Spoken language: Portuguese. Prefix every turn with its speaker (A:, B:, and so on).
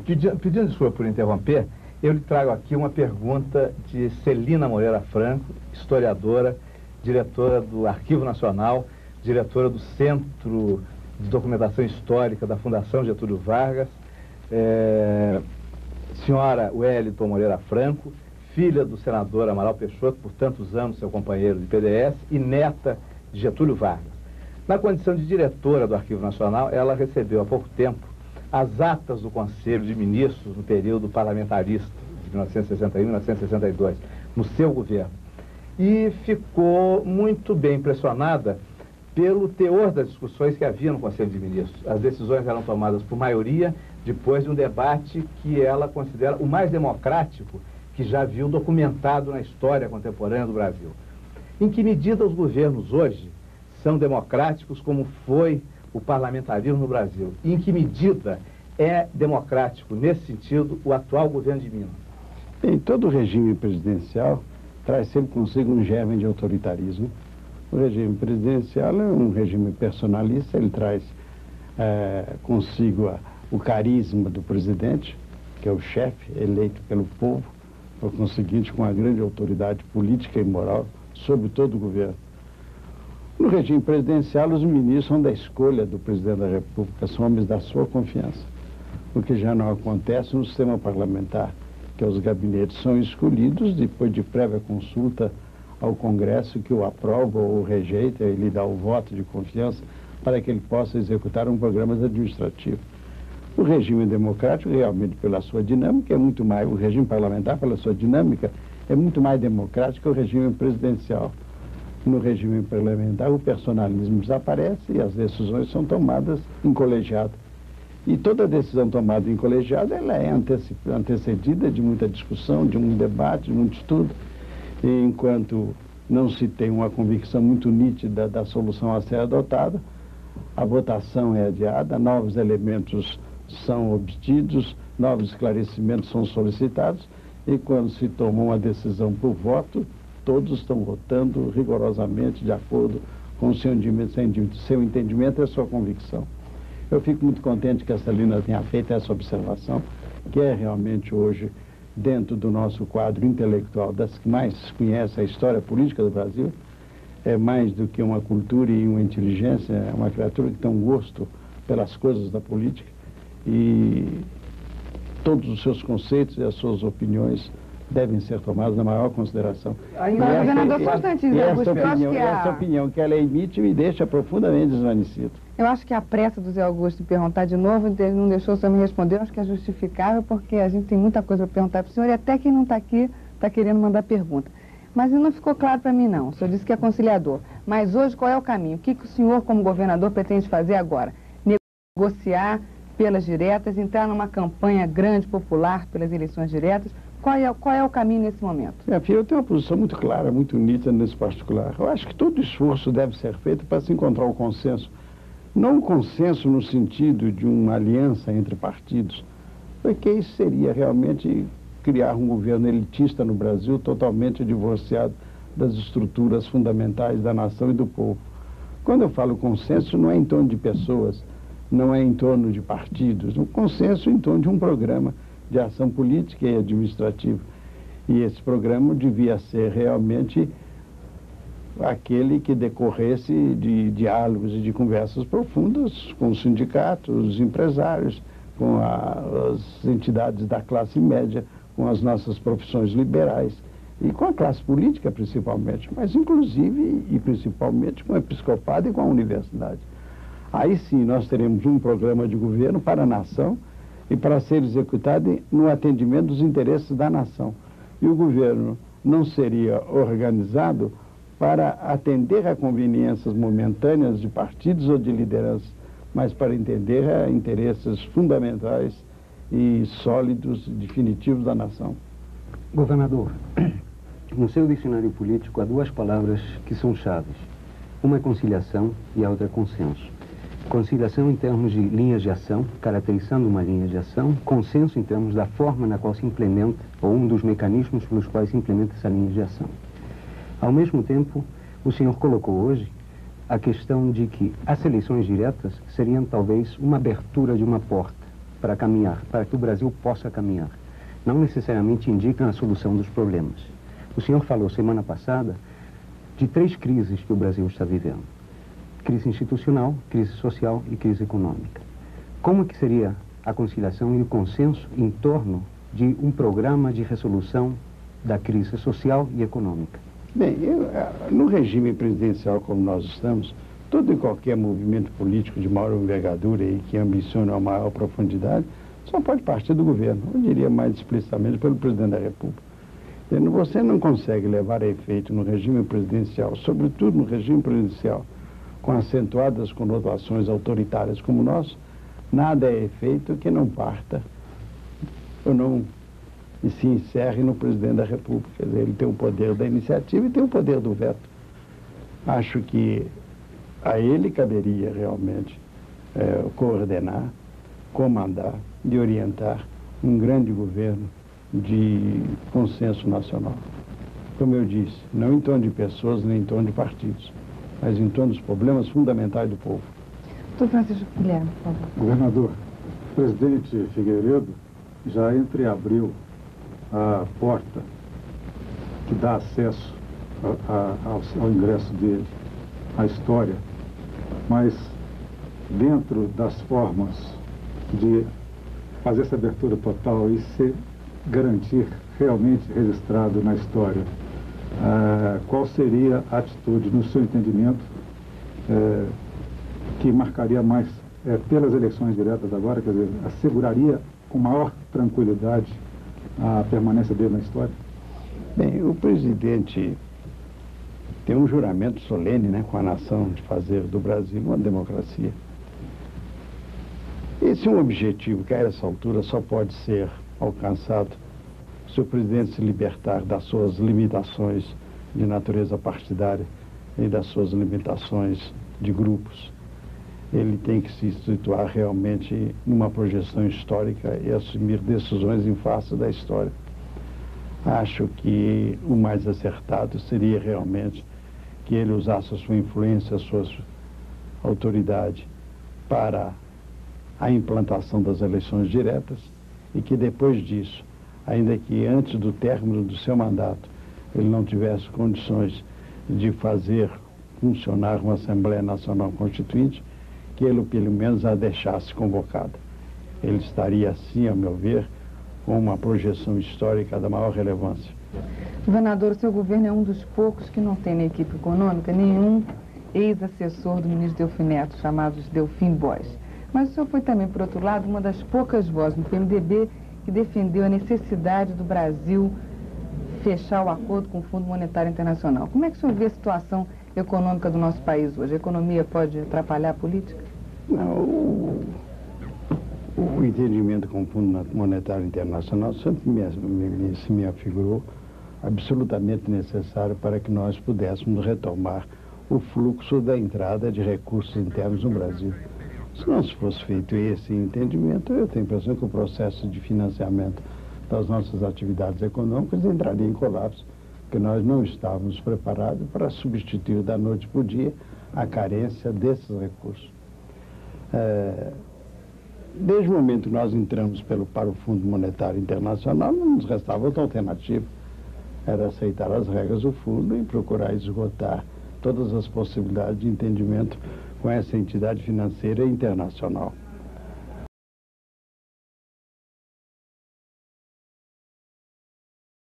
A: Pedindo desculpa por interromper, eu lhe trago aqui uma pergunta de Celina Moreira Franco, historiadora, diretora do Arquivo Nacional, diretora do Centro de Documentação Histórica da Fundação Getúlio Vargas, senhora Wellington Moreira Franco, filha do senador Amaral Peixoto, por tantos anos seu companheiro de PDS, e neta de Getúlio Vargas. Na condição de diretora do Arquivo Nacional, ela recebeu há pouco tempo as atas do Conselho de Ministros no período parlamentarista, de 1961 e 1962, no seu governo. E ficou muito bem impressionada pelo teor das discussões que havia no Conselho de Ministros. As decisões eram tomadas por maioria, depois de um debate que ela considera o mais democrático que já viu documentado na história contemporânea do Brasil. Em que medida os governos hoje são democráticos como foi o parlamentarismo no Brasil? E em que medida é democrático, nesse sentido, o atual governo de Minas?
B: Em todo regime presidencial traz sempre consigo um germe de autoritarismo. O regime presidencial é um regime personalista, ele traz consigo o carisma do presidente, que é o chefe eleito pelo povo, por conseguinte com uma grande autoridade política e moral sobre todo o governo. No regime presidencial, os ministros são da escolha do presidente da República, são homens da sua confiança, o que já não acontece no sistema parlamentar, que os gabinetes são escolhidos depois de prévia consulta ao Congresso, que o aprova ou o rejeita, ele dá o voto de confiança para que ele possa executar um programa administrativo. O regime democrático, realmente, pela sua dinâmica, é muito mais, o regime parlamentar, pela sua dinâmica, é muito mais democrático que o regime presidencial. No regime parlamentar, o personalismo desaparece e as decisões são tomadas em colegiado. E toda decisão tomada em colegiado, ela é antecedida de muita discussão, de um debate, de muito estudo. E enquanto não se tem uma convicção muito nítida da solução a ser adotada, a votação é adiada, novos elementos são obtidos, novos esclarecimentos são solicitados, e quando se toma uma decisão por voto, todos estão votando rigorosamente de acordo com o seu entendimento e a sua convicção. Eu fico muito contente que a Celina tenha feito essa observação, que é realmente hoje, dentro do nosso quadro intelectual, das que mais conhecem a história política do Brasil, é mais do que uma cultura e uma inteligência, é uma criatura que tem um gosto pelas coisas da política, e todos os seus conceitos e as suas opiniões devem ser tomadas na maior consideração. Essa opinião que ela emite me deixa profundamente desvanecido.
C: Eu acho que a pressa do Zé Augusto de perguntar de novo, não deixou o senhor me responder, eu acho que é justificável, porque a gente tem muita coisa para perguntar para o senhor, e até quem não está aqui está querendo mandar pergunta. Mas não ficou claro para mim, não. O senhor disse que é conciliador. Mas hoje, qual é o caminho? O que o senhor, como governador, pretende fazer agora? Negociar pelas diretas, entrar numa campanha grande, popular, pelas eleições diretas? Qual é o caminho nesse momento?
B: Minha filha, eu tenho uma posição muito clara, muito nítida nesse particular. Eu acho que todo esforço deve ser feito para se encontrar um consenso. Não um consenso no sentido de uma aliança entre partidos, porque isso seria realmente criar um governo elitista no Brasil, totalmente divorciado das estruturas fundamentais da nação e do povo. Quando eu falo consenso, não é em torno de pessoas, não é em torno de partidos, um consenso em torno de um programa de ação política e administrativa. E esse programa devia ser realmente aquele que decorresse de diálogos e de conversas profundas com os sindicatos, os empresários, com as entidades da classe média, com as nossas profissões liberais e com a classe política principalmente, mas inclusive e principalmente com o episcopado e com a universidade. Aí sim nós teremos um programa de governo para a nação e para ser executado no atendimento dos interesses da nação. E o governo não seria organizado para atender a conveniências momentâneas de partidos ou de lideranças, mas para entender a interesses fundamentais e sólidos, definitivos da nação.
D: Governador, no seu dicionário político há duas palavras que são chaves. Uma é conciliação e a outra é consenso. Conciliação em termos de linhas de ação, caracterizando uma linha de ação, consenso em termos da forma na qual se implementa, ou um dos mecanismos pelos quais se implementa essa linha de ação. Ao mesmo tempo, o senhor colocou hoje a questão de que as eleições diretas seriam talvez uma abertura de uma porta para caminhar, para que o Brasil possa caminhar, não necessariamente indicam a solução dos problemas. O senhor falou semana passada de 3 crises que o Brasil está vivendo: crise institucional, crise social e crise econômica. Como que seria a conciliação e o consenso em torno de um programa de resolução da crise social e econômica?
B: Bem, no regime presidencial como nós estamos, todo e qualquer movimento político de maior envergadura e que ambiciona uma maior profundidade só pode partir do governo, eu diria mais explicitamente pelo presidente da República. Você não consegue levar a efeito no regime presidencial, sobretudo no regime presidencial, com acentuadas conotações autoritárias como o nosso, nada é feito que não parta ou não e se encerre no presidente da República. Quer dizer, ele tem o poder da iniciativa e tem o poder do veto. Acho que a ele caberia realmente coordenar, comandar e orientar um grande governo de consenso nacional. Como eu disse, não em torno de pessoas nem em torno de partidos, mas em torno dos problemas fundamentais do povo.
C: Doutor Francisco Guilherme, por favor.
E: Governador, o presidente Figueiredo já entreabriu a porta que dá acesso ao ingresso dele à história, mas dentro das formas de fazer essa abertura total e se garantir realmente registrado na história, qual seria a atitude, no seu entendimento, que marcaria mais pelas eleições diretas agora, quer dizer, asseguraria com maior tranquilidade a permanência dele na história?
B: Bem, o presidente tem um juramento solene, né, com a nação de fazer do Brasil uma democracia. Esse é um objetivo que a essa altura só pode ser alcançado se o presidente se libertar das suas limitações de natureza partidária e das suas limitações de grupos. Ele tem que se situar realmente numa projeção histórica e assumir decisões em face da história. Acho que o mais acertado seria realmente que ele usasse a sua influência, a sua autoridade para a implantação das eleições diretas e que depois disso, ainda que antes do término do seu mandato, ele não tivesse condições de fazer funcionar uma Assembleia Nacional Constituinte, que ele pelo menos a deixasse convocada. Ele estaria assim, a meu ver, com uma projeção histórica da maior relevância.
C: Governador, o seu governo é um dos poucos que não tem na equipe econômica nenhum ex-assessor do ministro Delfim Neto, chamados Delfim Boys. Mas o senhor foi também, por outro lado, uma das poucas vozes no PMDB que defendeu a necessidade do Brasil fechar o acordo com o Fundo Monetário Internacional. Como é que o senhor vê a situação econômica do nosso país hoje? A economia pode atrapalhar a política?
B: Não, o entendimento com o Fundo Monetário Internacional sempre me afigurou absolutamente necessário para que nós pudéssemos retomar o fluxo da entrada de recursos internos no Brasil. Se não fosse feito esse entendimento, eu tenho a impressão que o processo de financiamento das nossas atividades econômicas entraria em colapso, porque nós não estávamos preparados para substituir da noite para o dia a carência desses recursos. Desde o momento que nós entramos para o Fundo Monetário Internacional, não nos restava outra alternativa. Era aceitar as regras do fundo e procurar esgotar todas as possibilidades de entendimento com essa entidade financeira internacional.